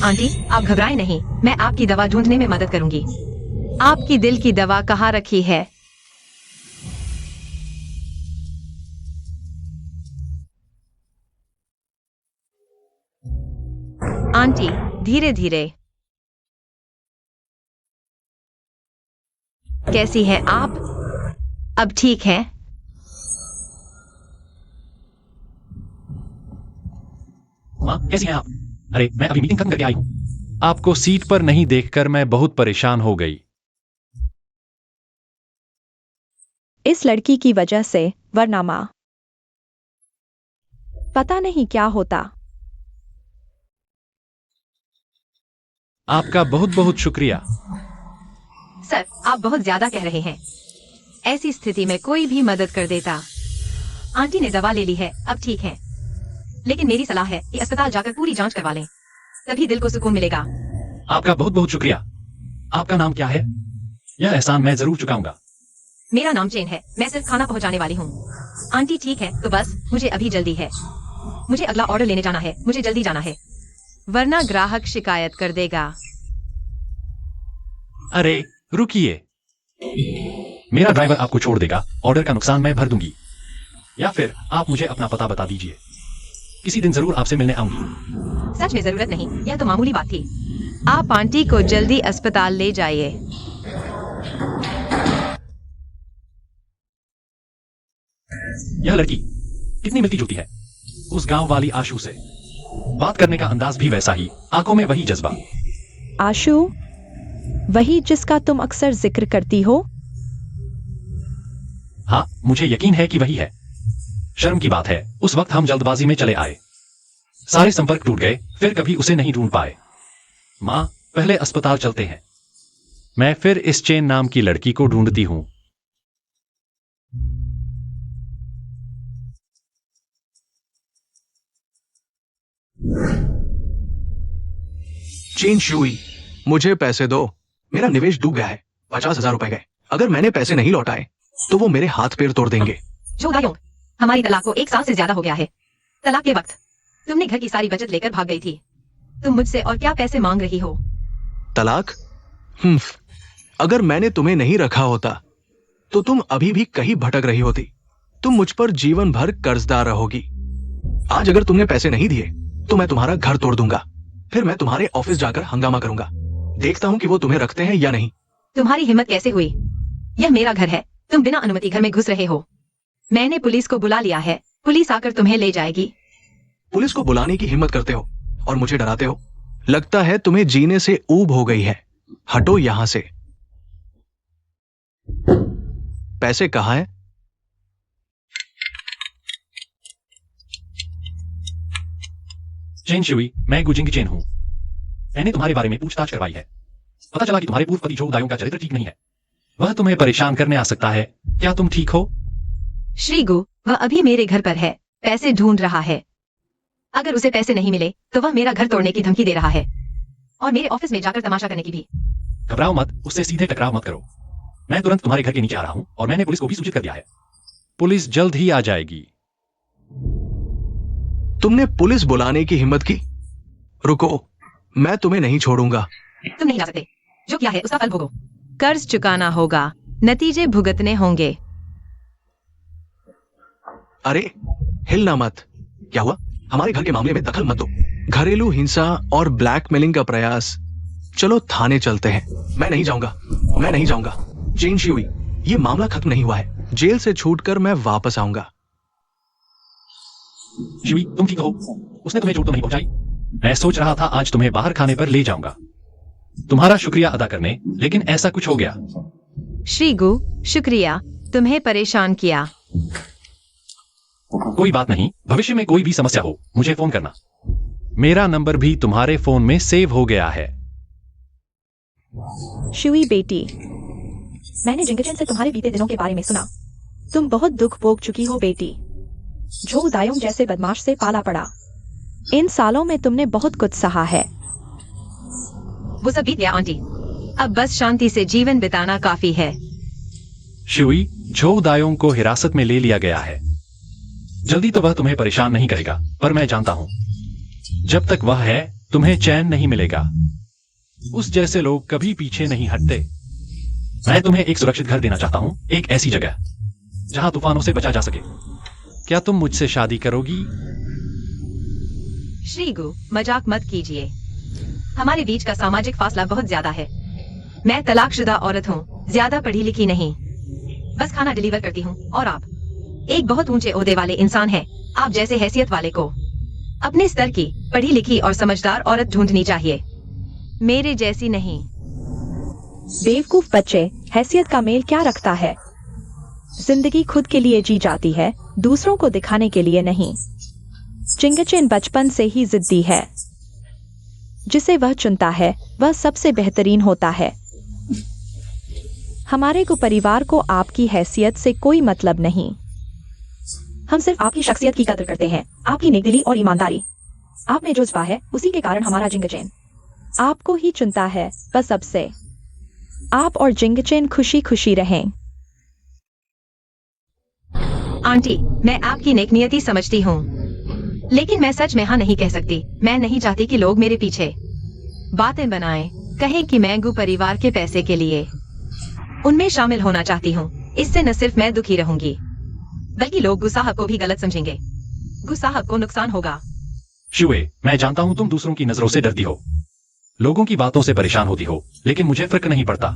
Aunty, आप घबराएं नहीं, मैं आपकी दवा ढूंढने में मदद करूंगी। आपकी दिल की दवा कहाँ रखी है? आंटी, धीरे धीरे। कैसी हैं आप? अब ठीक है? माँ, कैसी हैं आप? अरे, मैं अभी मीटिंग खत्म करके आई हूँ। आपको सीट पर नहीं देखकर मैं बहुत परेशान हो गई। इस लड़की की वजह से, वरना माँ पता नहीं क्या होता। आपका बहुत बहुत शुक्रिया। सर, आप बहुत ज्यादा कह रहे हैं। ऐसी स्थिति में कोई भी मदद कर देता। आंटी ने दवा ले ली है, अब ठीक है। लेकिन मेरी सलाह है कि अस्पताल जाकर पूरी जांच करवा लें, तभी दिल को सुकून मिलेगा। आपका बहुत बहुत शुक्रिया। आपका नाम क्या है? यह एहसान मैं जरूर चुकाऊंगा। मेरा नाम चेन है, मैं सिर्फ खाना पहुंचाने वाली हूँ। आंटी ठीक है, तो बस मुझे अभी जल्दी है। मुझे अगला ऑर्डर लेने जाना है, मुझे जल्दी जाना है, वरना ग्राहक शिकायत कर देगा। अरे रुकिए, मेरा ड्राइवर आपको छोड़ देगा। ऑर्डर का नुकसान मैं भर दूंगी। या फिर आप मुझे अपना पता बता दीजिए, किसी दिन जरूर आपसे मिलने आऊंगी। सच में जरूरत नहीं, यह तो मामूली बात थी। आप आंटी को जल्दी अस्पताल ले जाइए। यह लड़की कितनी मिलती जुलती है उस गांव वाली आशु से। बात करने का अंदाज भी वैसा ही, आंखों में वही जज्बा। आशु, वही जिसका तुम अक्सर जिक्र करती हो? हाँ, मुझे यकीन है कि वही है। शर्म की बात है, उस वक्त हम जल्दबाजी में चले आए, सारे संपर्क टूट गए, फिर कभी उसे नहीं ढूंढ पाए। माँ, पहले अस्पताल चलते हैं। मैं फिर इस चेन नाम की लड़की को ढूंढती हूँ। चेन शुई, मुझे पैसे दो। मेरा निवेश डूब गया है, 50,000 रुपए गए। अगर मैंने पैसे नहीं लौटाए तो वो मेरे हाथ पैर तोड़ देंगे। जो दायोंग, हमारी तलाक को 1 साल से ज्यादा हो गया है। तलाक के वक्त तुमने घर की सारी बचत लेकर भाग गई थी। तुम मुझसे और क्या पैसे मांग रही हो? तलाक? अगर मैंने तुम्हें नहीं रखा होता तो तुम अभी भी कहीं भटक रही होती। तुम मुझ पर जीवन भर कर्जदार रहोगी। आज अगर तुमने पैसे नहीं दिए तो मैं तुम्हारा घर तोड़ दूंगा। फिर मैं तुम्हारे ऑफिस जाकर हंगामा करूंगा। देखता हूं कि वो तुम्हें रखते हैं या नहीं। तुम्हारी हिम्मत कैसे हुई? यह मेरा घर है, तुम बिना अनुमति घर में घुस रहे हो। मैंने पुलिस को बुला लिया है, पुलिस आकर तुम्हें ले जाएगी। पुलिस को बुलाने की हिम्मत करते हो और मुझे डराते हो। लगता है तुम्हें जीने से ऊब हो गई है। हटो यहां से। पैसे कहां हैं? चेन शुई, मैं गुजिंग चेन हूँ। मैंने तुम्हारे बारे में पूछताछ करवाई है। पता चला कि तुम्हारे पूर्व पति जो दायों का चरित्र ठीक नहीं है। वह तुम्हें परेशान करने आ सकता है। क्या तुम ठीक हो? श्रीगु, वह अभी मेरे घर पर है, पैसे ढूंढ रहा है। अगर उसे पैसे नहीं मिले तो वह मेरा घर तोड़ने की धमकी दे रहा है, और मेरे ऑफिस में जाकर तमाशा करने की भी। घबराओ मत, उससे सीधे टकराव मत करो। मैं तुरंत तुम्हारे घर के नीचे आ रहा हूँ और मैंने पुलिस को भी सूचित कर दिया है। पुलिस जल्द ही आ जाएगी। तुमने पुलिस बुलाने की हिम्मत की? रुको, मैं तुम्हें नहीं छोड़ूंगा। तुम नहीं जा सकते। जो किया है उसका फल भोगो। कर्ज चुकाना होगा, नतीजे भुगतने होंगे। अरे हिलना मत। क्या हुआ? हमारे घर के मामले में दखल मत दो। घरेलू हिंसा और ब्लैकमेलिंग का प्रयास। चलो थाने चलते हैं। मैं नहीं जाऊंगा, मैं नहीं जाऊंगा। चेन शुई, ये मामला खत्म नहीं हुआ है। जेल से छूटकर मैं वापस आऊंगा। शुई, तुम ठीक हो? उसने तुम्हें चोट तो नहीं पहुंचाई? मैं सोच रहा था आज तुम्हें बाहर खाने पर ले जाऊंगा, तुम्हारा शुक्रिया अदा करने, लेकिन ऐसा कुछ हो गया। श्रीगु, शुक्रिया, तुम्हें परेशान किया। कोई बात नहीं, भविष्य में कोई भी समस्या हो मुझे फोन करना। मेरा नंबर भी तुम्हारे फोन में सेव हो गया है। शुई बेटी, मैंने जिंगचन से तुम्हारे बीते दिनों के बारे में सुना। तुम बहुत दुख भोग चुकी हो बेटी। जो दायोंग जैसे बदमाश से पाला पड़ा। इन सालों में तुमने बहुत कुछ सहा है। वो सब बीत गया आंटी, अब बस शांति से जीवन बिताना काफी है। शुई, झो दायोंग को हिरासत में ले लिया गया है। जल्दी तो वह तुम्हें परेशान नहीं करेगा, पर मैं जानता हूं जब तक वह है तुम्हें चैन नहीं मिलेगा। उस जैसे लोग कभी पीछे नहीं हटते। मैं तुम्हें एक सुरक्षित घर देना चाहता हूं, एक ऐसी जगह जहां तूफानों से बचा जा सके। क्या तुम मुझसे शादी करोगी? श्रीगु, मजाक मत कीजिए। हमारे बीच का सामाजिक फासला बहुत ज्यादा है। मैं तलाकशुदा औरत हूँ, ज्यादा पढ़ी लिखी नहीं, बस खाना डिलीवर करती हूँ। और आप एक बहुत ऊंचे ओहदे वाले इंसान हैं। आप जैसे हैसियत वाले को अपने स्तर की पढ़ी लिखी और समझदार औरत ढूंढनी चाहिए, मेरे जैसी नहीं। बेवकूफ बच्चे, हैसियत का मेल क्या रखता है? जिंदगी खुद के लिए जी जाती है, दूसरों को दिखाने के लिए नहीं। चिंगचेन बचपन से ही जिद्दी है। जिसे वह चुनता है वह सबसे बेहतरीन होता है। हमारे को परिवार को आपकी हैसियत से कोई मतलब नहीं। हम सिर्फ आपकी शख्सियत की कदर करते हैं, आपकी नेकदिली और ईमानदारी। आप में जो जज्बा है उसी के कारण हमारा जिंगचेन आपको ही चुनता है। बस अब से आप और जिंगचेन खुशी खुशी रहें। आंटी, मैं आपकी नेकनियति समझती हूँ, लेकिन मैं सच में हाँ नहीं कह सकती। मैं नहीं चाहती कि लोग मेरे पीछे बातें बनाएं, कहें कि मैं गु परिवार के पैसे के लिए उनमें शामिल होना चाहती हूँ। इससे न सिर्फ मैं दुखी रहूंगी, बल्कि लोग गु साहब को भी गलत समझेंगे। गु साहब को नुकसान होगा। शुए, मैं जानता हूं तुम दूसरों की नजरों से डरती हो, लोगों की बातों से परेशान होती हो, लेकिन मुझे फर्क नहीं पड़ता।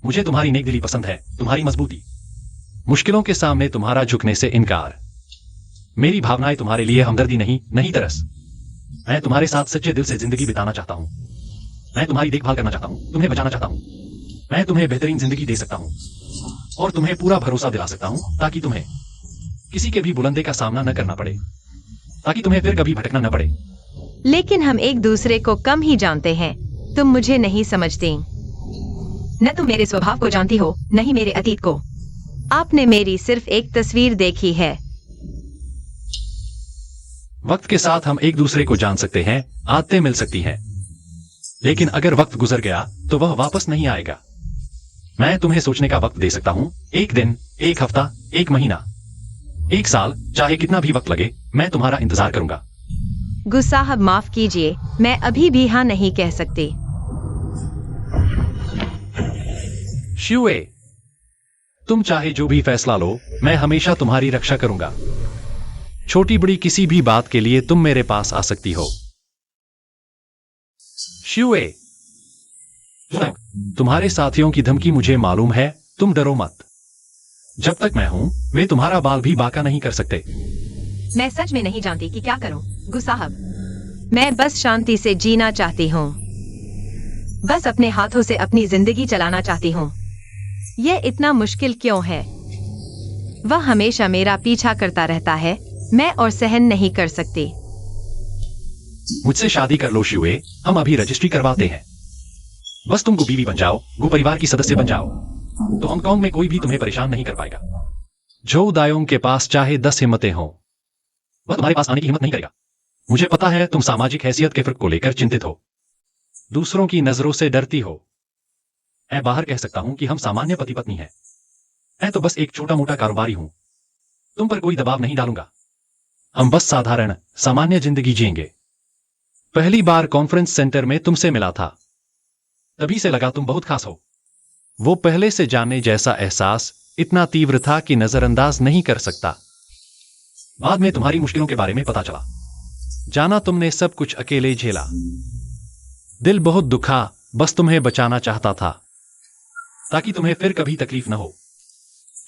मुझे तुम्हारी नेकदिली पसंद है, तुम्हारी मजबूती, मुश्किलों के सामने तुम्हारा झुकने से इनकार। मेरी भावनाएं तुम्हारे लिए हमदर्दी नहीं तरस। मैं तुम्हारे साथ सच्चे दिल से जिंदगी बिताना चाहता हूं। मैं तुम्हारी देखभाल करना चाहता हूं, तुम्हें बचाना चाहता हूं। मैं तुम्हें बेहतरीन जिंदगी दे सकता हूं और तुम्हें पूरा भरोसा दिला सकता हूं, ताकि तुम्हें किसी के भी बुलंदे का सामना न करना पड़े, ताकि तुम्हें फिर कभी भटकना न पड़े। लेकिन हम एक दूसरे को कम ही जानते हैं। तुम मुझे नहीं समझती। न तुम मेरे स्वभाव को जानती हो, न ही मेरे अतीत को। आपने मेरी सिर्फ एक तस्वीर देखी है। वक्त के साथ हम एक दूसरे को जान सकते हैं, आदतें मिल सकती हैं, लेकिन अगर वक्त गुजर गया तो वह वापस नहीं आएगा। मैं तुम्हें सोचने का वक्त दे सकता हूं, एक दिन, एक हफ्ता, एक महीना, एक साल, चाहे कितना भी वक्त लगे, मैं तुम्हारा इंतजार करूंगा। गु साहब, माफ कीजिए, मैं अभी भी हाँ नहीं कह सकती। शुए, तुम चाहे जो भी फैसला लो, मैं हमेशा तुम्हारी रक्षा करूंगा। छोटी बड़ी किसी भी बात के लिए तुम मेरे पास आ सकती हो। शुए, तुम्हारे साथियों की धमकी मुझे मालूम है, तुम डरो मत। जब तक मैं हूं, वे तुम्हारा बाल भी बांका नहीं कर सकते। मैं सच में नहीं जानती कि क्या करूं, गु साहब। मैं बस शांति से जीना चाहती हूँ, बस अपने हाथों से अपनी जिंदगी चलाना चाहती हूँ। यह इतना मुश्किल क्यों है? वह हमेशा मेरा पीछा करता रहता है, मैं और सहन नहीं कर सकती। मुझसे शादी कर लो शुए, हम अभी रजिस्ट्री करवाते हैं। बस तुम गु बीवी बन जाओ, गु परिवार की सदस्य बन जाओ, तो हांगकांग में कोई भी तुम्हें परेशान नहीं कर पाएगा। जो दायोंग के पास चाहे 10 हिम्मतें हों, वह तुम्हारे पास आने की हिम्मत नहीं करेगा। मुझे पता है तुम सामाजिक हैसियत के फर्क को लेकर चिंतित हो, दूसरों की नजरों से डरती हो। मैं बाहर कह सकता हूं कि हम सामान्य पति पत्नी हैं। मैं तो बस एक छोटा मोटा कारोबारी हूं, तुम पर कोई दबाव नहीं डालूंगा। हम बस साधारण सामान्य जिंदगी जिएंगे। पहली बार कॉन्फ्रेंस सेंटर में तुमसे मिला था, तभी से लगा तुम बहुत खास हो। वो पहले से जाने जैसा एहसास इतना तीव्र था कि नजरअंदाज नहीं कर सकता। बाद में तुम्हारी मुश्किलों के बारे में पता चला, जाना तुमने सब कुछ अकेले झेला। दिल बहुत दुखा, बस तुम्हें बचाना चाहता था, ताकि तुम्हें फिर कभी तकलीफ न हो।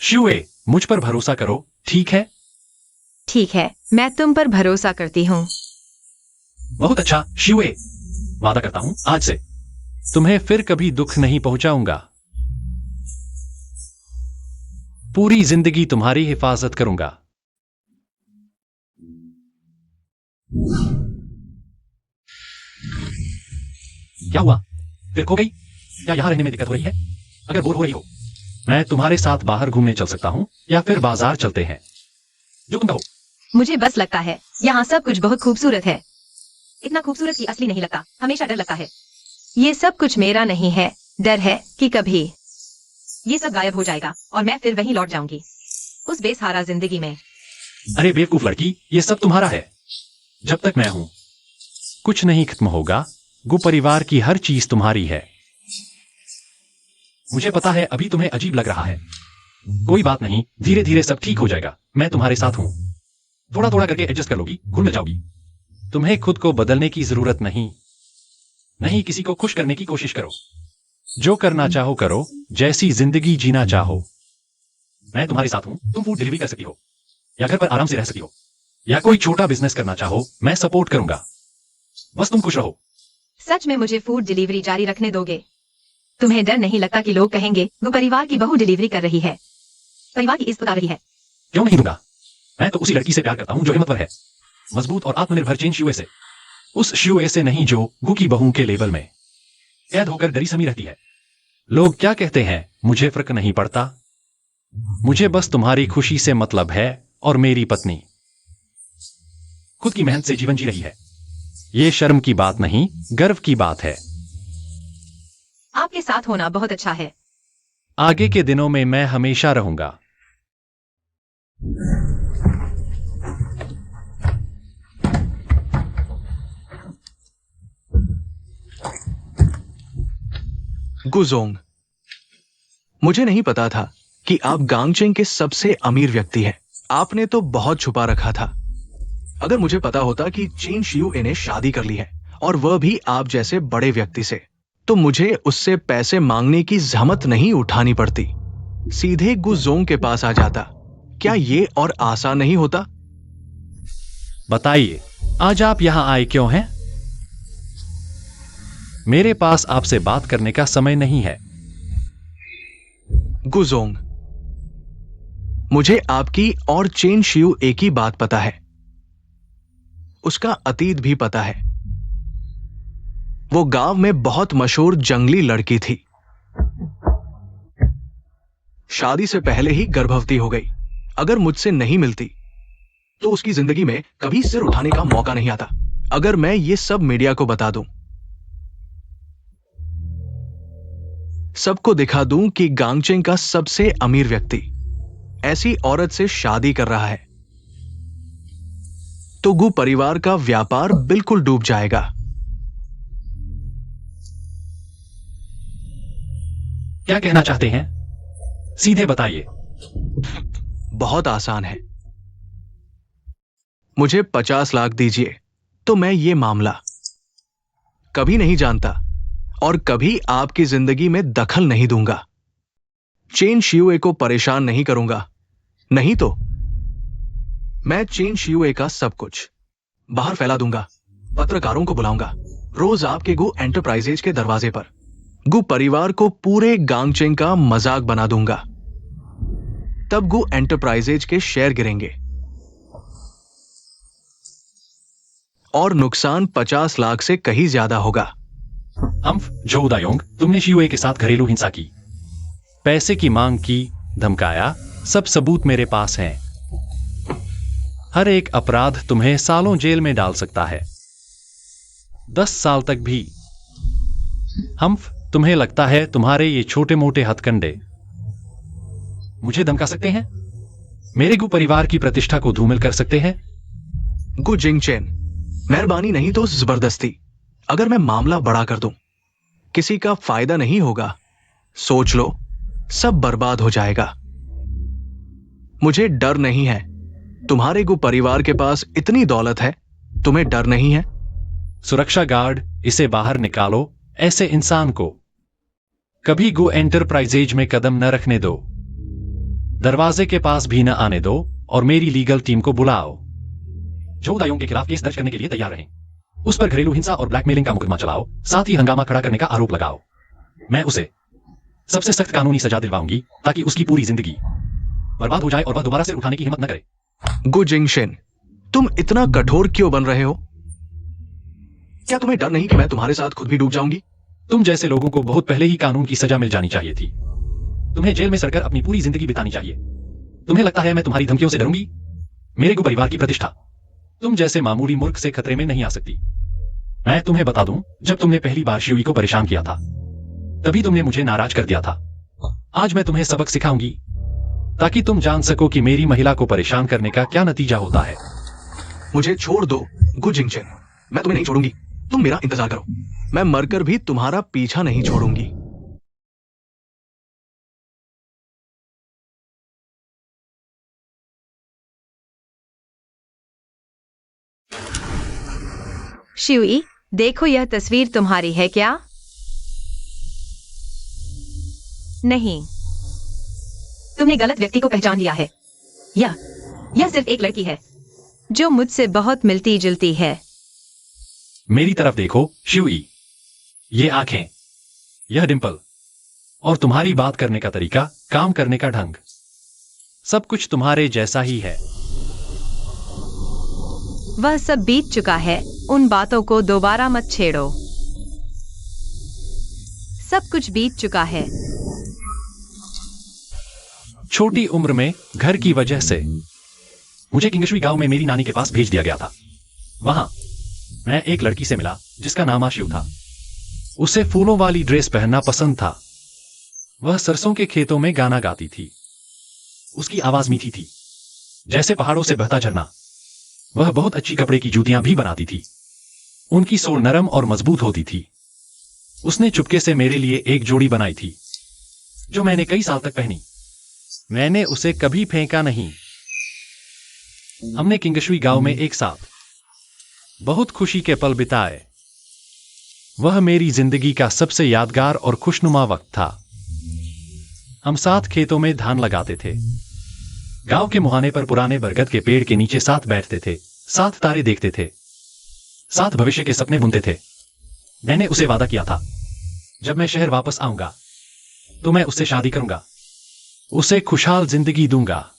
शुए, मुझ पर भरोसा करो, ठीक है? ठीक है, मैं तुम पर भरोसा करती हूँ। बहुत अच्छा शुए, वादा करता हूं आज से तुम्हें फिर कभी दुख नहीं पहुंचाऊंगा। पूरी जिंदगी तुम्हारी हिफाजत करूंगा। क्या हुआ? फिर खो गई? या यहां रहने में दिक्कत हो रही है? अगर बोर हो रही हो, मैं तुम्हारे साथ बाहर घूमने चल सकता हूं, या फिर बाजार चलते हैं, जो तुम कहो। मुझे बस लगता है यहाँ सब कुछ बहुत खूबसूरत है। इतना खूबसूरत कि असली नहीं लगता, हमेशा डर लगता है। ये सब कुछ मेरा नहीं है, डर है कि कभी ये सब गायब हो जाएगा और मैं फिर वहीं लौट जाऊंगी, उस बेसहारा जिंदगी में। अरे बेवकूफ लड़की, ये सब तुम्हारा है। जब तक मैं हूं, कुछ नहीं खत्म होगा। गु परिवार की हर चीज तुम्हारी है। मुझे पता है अभी तुम्हें अजीब लग रहा है। कोई बात नहीं, धीरे धीरे सब ठीक हो जाएगा। मैं तुम्हारे साथ हूं। थोड़ा थोड़ा करके एडजस्ट कर लोगी, घुल मिल जाओगी। तुम्हें खुद को बदलने की जरूरत नहीं। नहीं, किसी को खुश करने की कोशिश करो। जो करना चाहो करो, जैसी जिंदगी जीना चाहो। मैं तुम्हारे साथ हूं। तुम फूड डिलीवरी कर सकती हो, या घर पर आराम से रह सकती हो, या कोई छोटा बिजनेस करना चाहो, मैं सपोर्ट करूंगा। बस तुम खुश रहो। सच में मुझे फूड डिलीवरी जारी रखने दोगे? तुम्हें डर नहीं लगता कि लोग कहेंगे वो परिवार की बहू डिलीवरी कर रही है, परिवार की इज्जत उतार रही है? क्यों नहीं दूंगा? मैं तो उसी लड़की से प्यार करता हूं जो हिम्मतवर है, मजबूत और आत्मनिर्भर चेन शिवे से। उस शिवे से नहीं जो गु की बहू के लेवल में कैद होकर डरी समी रहती है। लोग क्या कहते हैं मुझे फर्क नहीं पड़ता। मुझे बस तुम्हारी खुशी से मतलब है। और मेरी पत्नी खुद की मेहनत से जीवन जी रही है। ये शर्म की बात नहीं, गर्व की बात है। आपके साथ होना बहुत अच्छा है। आगे के दिनों में मैं हमेशा रहूंगा। गुजोंग, मुझे नहीं पता था कि आप गांगचेंग के सबसे अमीर व्यक्ति हैं। आपने तो बहुत छुपा रखा था। अगर मुझे पता होता कि चेन शियुए ने शादी कर ली है, और वह भी आप जैसे बड़े व्यक्ति से, तो मुझे उससे पैसे मांगने की जहमत नहीं उठानी पड़ती। सीधे गुजोंग के पास आ जाता। क्या ये और आसान नहीं होता? बताइए, आज आप यहां आए क्यों हैं? मेरे पास आपसे बात करने का समय नहीं है। गुजोंग, मुझे आपकी और चेन शियुए की बात पता है। उसका अतीत भी पता है। वो गांव में बहुत मशहूर जंगली लड़की थी। शादी से पहले ही गर्भवती हो गई। अगर मुझसे नहीं मिलती तो उसकी जिंदगी में कभी सिर उठाने का मौका नहीं आता। अगर मैं ये सब मीडिया को बता दूं, सबको दिखा दूं कि गांगचेंग का सबसे अमीर व्यक्ति ऐसी औरत से शादी कर रहा है, तो गु परिवार का व्यापार बिल्कुल डूब जाएगा। क्या कहना चाहते हैं? सीधे बताइए। बहुत आसान है। मुझे 50 लाख दीजिए तो मैं ये मामला कभी नहीं जानता और कभी आपकी जिंदगी में दखल नहीं दूंगा। चेन शियुए को परेशान नहीं करूंगा। नहीं तो मैं चेन शियुए का सब कुछ बाहर फैला दूंगा। पत्रकारों को बुलाऊंगा रोज आपके गु एंटरप्राइजेज के दरवाजे पर। गु परिवार को पूरे गांगचेंग का मजाक बना दूंगा। तब गु एंटरप्राइजेज के शेयर गिरेंगे और नुकसान 50 लाख से कहीं ज्यादा होगा। हम्फ जो दायोंग, तुमने शियुए के साथ घरेलू हिंसा की, पैसे की मांग की, धमकाया, सब सबूत मेरे पास हैं। हर एक अपराध तुम्हें सालों जेल में डाल सकता है, 10 साल तक भी। हम्फ, तुम्हें लगता है तुम्हारे ये छोटे मोटे हथकंडे मुझे धमका सकते हैं? मेरे गु परिवार की प्रतिष्ठा को धूमिल कर सकते हैं? गु जिंगचेन, मेहरबानी नहीं तो जबरदस्ती। अगर मैं मामला बड़ा कर दूं, किसी का फायदा नहीं होगा। सोच लो, सब बर्बाद हो जाएगा। मुझे डर नहीं है। तुम्हारे गु परिवार के पास इतनी दौलत है, तुम्हें डर नहीं है? सुरक्षा गार्ड, इसे बाहर निकालो। ऐसे इंसान को कभी गु एंटरप्राइजेज में कदम न रखने दो। दरवाजे के पास भी न आने दो और मेरी लीगल टीम को बुलाओ। जो दायोंग के खिलाफ केस दर्ज करने के लिए तैयार रहें। उस पर घरेलू हिंसा और ब्लैकमेलिंग का मुकदमा चलाओ, साथ ही हंगामा खड़ा करने का आरोप लगाओ। मैं उसे सबसे सख्त कानूनी सजा दिलवाऊंगी ताकि उसकी पूरी जिंदगी बर्बाद हो जाए और वह दोबारा से उठाने की हिम्मत न करे। गु जिंगशेन, तुम इतना कठोर क्यों बन रहे हो? क्या तुम्हें डर नहीं कि मैं तुम्हारे साथ खुद भी डूब जाऊंगी? तुम जैसे लोगों को बहुत पहले ही कानून की सजा मिल जानी चाहिए थी। तुम्हें जेल में सड़कर अपनी पूरी जिंदगी बितानी चाहिए। तुम्हें लगता है मैं तुम्हारी धमकियों से डरूंगी? मेरे गु परिवार की प्रतिष्ठा तुम जैसे मामूली मूर्ख से खतरे में नहीं आ सकती। मैं तुम्हें बता दूं, जब तुमने पहली बार शियुए को परेशान किया था, तभी तुमने मुझे नाराज कर दिया था। आज मैं तुम्हें सबक सिखाऊंगी ताकि तुम जान सको कि मेरी महिला को परेशान करने का क्या नतीजा होता है। मुझे छोड़ दो गु जिंगचेन, मैं तुम्हें नहीं छोड़ूंगी। तुम मेरा इंतजार करो, मैं मरकर भी तुम्हारा पीछा नहीं छोड़ूंगी। शिवी, देखो यह तस्वीर तुम्हारी है क्या? नहीं, तुमने गलत व्यक्ति को पहचान लिया है। यह सिर्फ एक लड़की है जो मुझसे बहुत मिलती जुलती है। मेरी तरफ देखो शिवी, ये आंखें, यह डिंपल, और तुम्हारी बात करने का तरीका, काम करने का ढंग, सब कुछ तुम्हारे जैसा ही है। वह सब बीत चुका है, उन बातों को दोबारा मत छेड़ो। सब कुछ बीत चुका है। छोटी उम्र में घर की वजह से मुझे किंगशवी गांव में मेरी नानी के पास भेज दिया गया था। वहां मैं एक लड़की से मिला जिसका नाम आशु था। उसे फूलों वाली ड्रेस पहनना पसंद था। वह सरसों के खेतों में गाना गाती थी। उसकी आवाज मीठी थी जैसे पहाड़ों से बहता झरना। वह बहुत अच्छी कपड़े की जूतियां भी बनाती थी। उनकी सोल नरम और मजबूत होती थी। उसने चुपके से मेरे लिए एक जोड़ी बनाई थी जो मैंने कई साल तक पहनी। मैंने उसे कभी फेंका नहीं। हमने किंगशवी गांव में एक साथ बहुत खुशी के पल बिताए। वह मेरी जिंदगी का सबसे यादगार और खुशनुमा वक्त था। हम साथ खेतों में धान लगाते थे। गांव के मुहाने पर पुराने बरगद के पेड़ के नीचे साथ बैठते थे, साथ तारे देखते थे, साथ भविष्य के सपने बुनते थे। मैंने उसे वादा किया था, जब मैं शहर वापस आऊंगा तो मैं उससे शादी करूंगा, उसे खुशहाल जिंदगी दूंगा।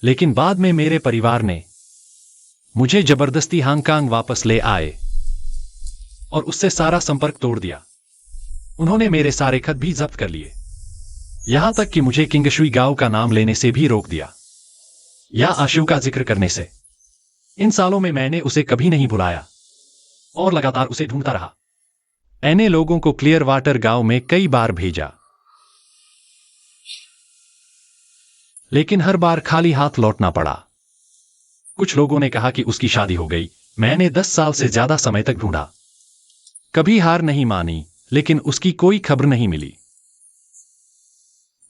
लेकिन बाद में मेरे परिवार ने मुझे जबरदस्ती हांगकांग वापस ले आए और उससे सारा संपर्क तोड़ दिया। उन्होंने मेरे सारे खत भी जब्त कर लिए, यहां तक कि मुझे किंगशवी गांव का नाम लेने से भी रोक दिया या आशु का जिक्र करने से। इन सालों में मैंने उसे कभी नहीं भुलाया और लगातार उसे ढूंढता रहा। मैंने लोगों को क्लियर वाटर गांव में कई बार भेजा, लेकिन हर बार खाली हाथ लौटना पड़ा। कुछ लोगों ने कहा कि उसकी शादी हो गई। मैंने 10 साल से ज्यादा समय तक ढूंढा, कभी हार नहीं मानी, लेकिन उसकी कोई खबर नहीं मिली।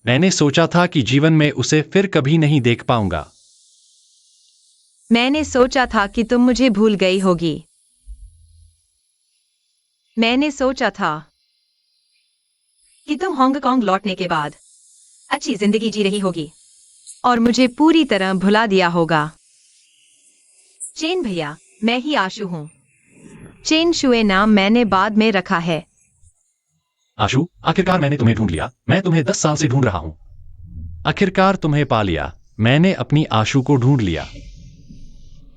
मैंने सोचा था कि जीवन में उसे फिर कभी नहीं देख पाऊंगा। मैंने सोचा था कि तुम मुझे भूल गई होगी। मैंने सोचा था कि तुम हांगकांग लौटने के बाद अच्छी जिंदगी जी रही होगी और मुझे पूरी तरह भुला दिया होगा। चेन भैया, मैं ही आशु हूं। चेन शुए नाम मैंने बाद में रखा है। आशु, आखिरकार मैंने तुम्हें ढूंढ लिया। मैं तुम्हें 10 साल से ढूंढ रहा हूं। आखिरकार तुम्हें पा लिया। मैंने अपनी आशु को ढूंढ लिया।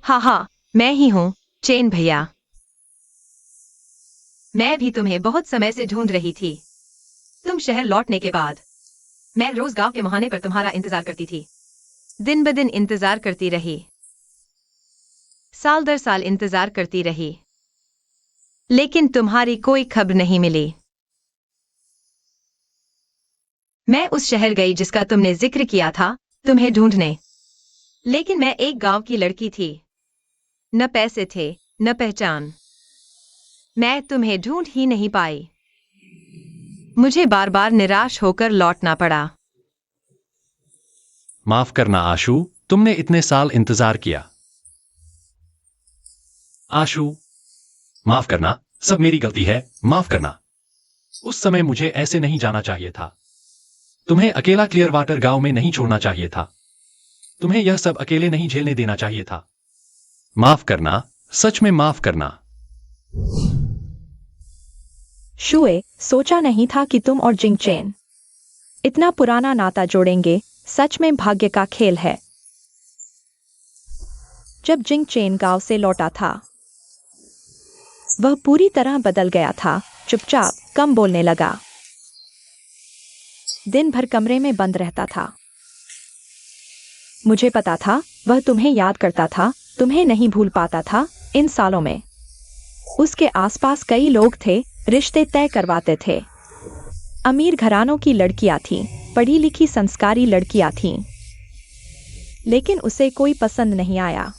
हाँ, मैं ही हूं, चेन भैया। मैं भी तुम्हें बहुत समय से ढूंढ रही थी। तुम शहर लौटने के बाद मैं रोज गांव के मुहाने पर तुम्हारा इंतजार करती थी। दिन ब दिन इंतजार करती रही, साल दर साल इंतजार करती रही, लेकिन तुम्हारी कोई खबर नहीं मिली। मैं उस शहर गई जिसका तुमने जिक्र किया था, तुम्हें ढूंढने। लेकिन मैं एक गांव की लड़की थी, न पैसे थे न पहचान। मैं तुम्हें ढूंढ ही नहीं पाई। मुझे बार बार निराश होकर लौटना पड़ा। माफ करना आशु, तुमने इतने साल इंतजार किया। आशु, माफ करना, सब मेरी गलती है, माफ करना। उस समय मुझे ऐसे नहीं जाना चाहिए था। तुम्हें अकेला क्लियर वाटर गांव में नहीं छोड़ना चाहिए था। तुम्हें यह सब अकेले नहीं झेलने देना चाहिए था। माफ करना, सच में माफ करना। शुए, सोचा नहीं था कि तुम और जिंग चेन इतना पुराना नाता जोड़ेंगे। सच में भाग्य का खेल है। जब जिंग चेन गांव से लौटा था, वह पूरी तरह बदल गया था। चुपचाप, कम बोलने लगा, दिन भर कमरे में बंद रहता था। मुझे पता था वह तुम्हें याद करता था, तुम्हें नहीं भूल पाता था। इन सालों में उसके आसपास कई लोग थे, रिश्ते तय करवाते थे। अमीर घरानों की लड़कियां थीं, पढ़ी लिखी संस्कारी लड़कियां थीं, लेकिन उसे कोई पसंद नहीं आया।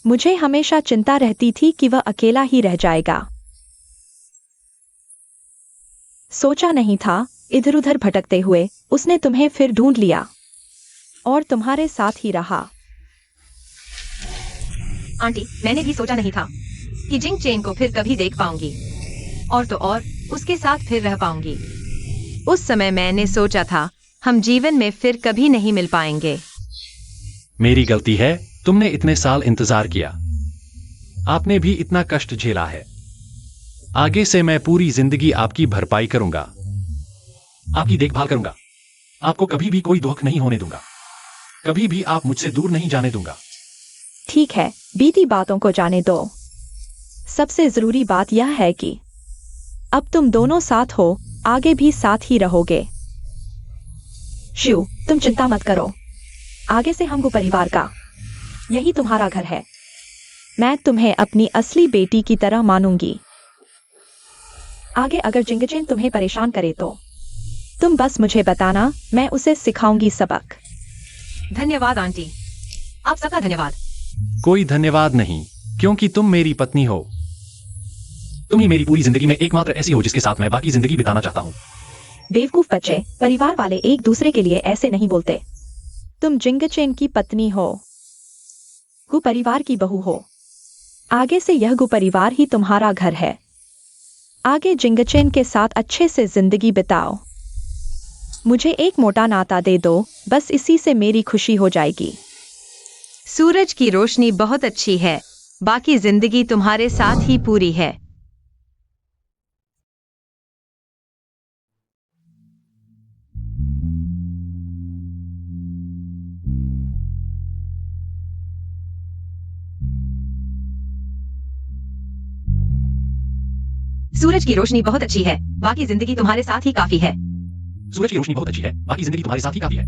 मुझे हमेशा चिंता रहती थी कि वह अकेला ही रह जाएगा। सोचा नहीं था, इधर उधर भटकते हुए उसने तुम्हें फिर ढूंढ लिया और तुम्हारे साथ ही रहा। आंटी, मैंने भी सोचा नहीं था कि जिंग चेन को फिर कभी देख पाऊंगी और तो और उसके साथ फिर रह पाऊंगी। उस समय मैंने सोचा था हम जीवन में फिर कभी नहीं मिल पाएंगे। मेरी गलती है, तुमने इतने साल इंतजार किया। आपने भी इतना कष्ट झेला है। आगे से मैं पूरी जिंदगी आपकी भरपाई करूंगा, आपकी देखभाल करूंगा। आपको कभी भी कोई दुख नहीं होने दूंगा, कभी भी आप मुझसे दूर नहीं जाने दूंगा। ठीक है, बीती बातों को जाने दो। सबसे जरूरी बात यह है कि अब तुम दोनों साथ हो, आगे भी साथ ही रहोगे। शिव, तुम चिंता मत करो। आगे से हमको परिवार का यही तुम्हारा घर है। मैं तुम्हें अपनी असली बेटी की तरह मानूंगी। आगे अगर जिंगचेन तुम्हें परेशान करे तो तुम बस मुझे बताना, मैं उसे सिखाऊंगी सबक। धन्यवाद आंटी, आप सबका धन्यवाद। कोई धन्यवाद नहीं, क्योंकि तुम मेरी पत्नी हो। तुम ही मेरी पूरी जिंदगी में एकमात्र ऐसी हो जिसके साथ मैं बाकी जिंदगी बिताना चाहता हूँ। बेवकूफ बच्चे, परिवार वाले एक दूसरे के लिए ऐसे नहीं बोलते। तुम जिंगचेन की पत्नी हो, गु परिवार की बहू हो। आगे से यह गु परिवार ही तुम्हारा घर है। आगे जिंगचेन के साथ अच्छे से जिंदगी बिताओ। मुझे एक मोटा नाता दे दो, बस इसी से मेरी खुशी हो जाएगी। सूरज की रोशनी बहुत अच्छी है, बाकी जिंदगी तुम्हारे साथ ही पूरी है। सूरज की रोशनी बहुत अच्छी है, बाकी जिंदगी तुम्हारे साथ ही काफी है। सूरज की रोशनी बहुत अच्छी है, बाकी जिंदगी तुम्हारे साथ ही काफी है।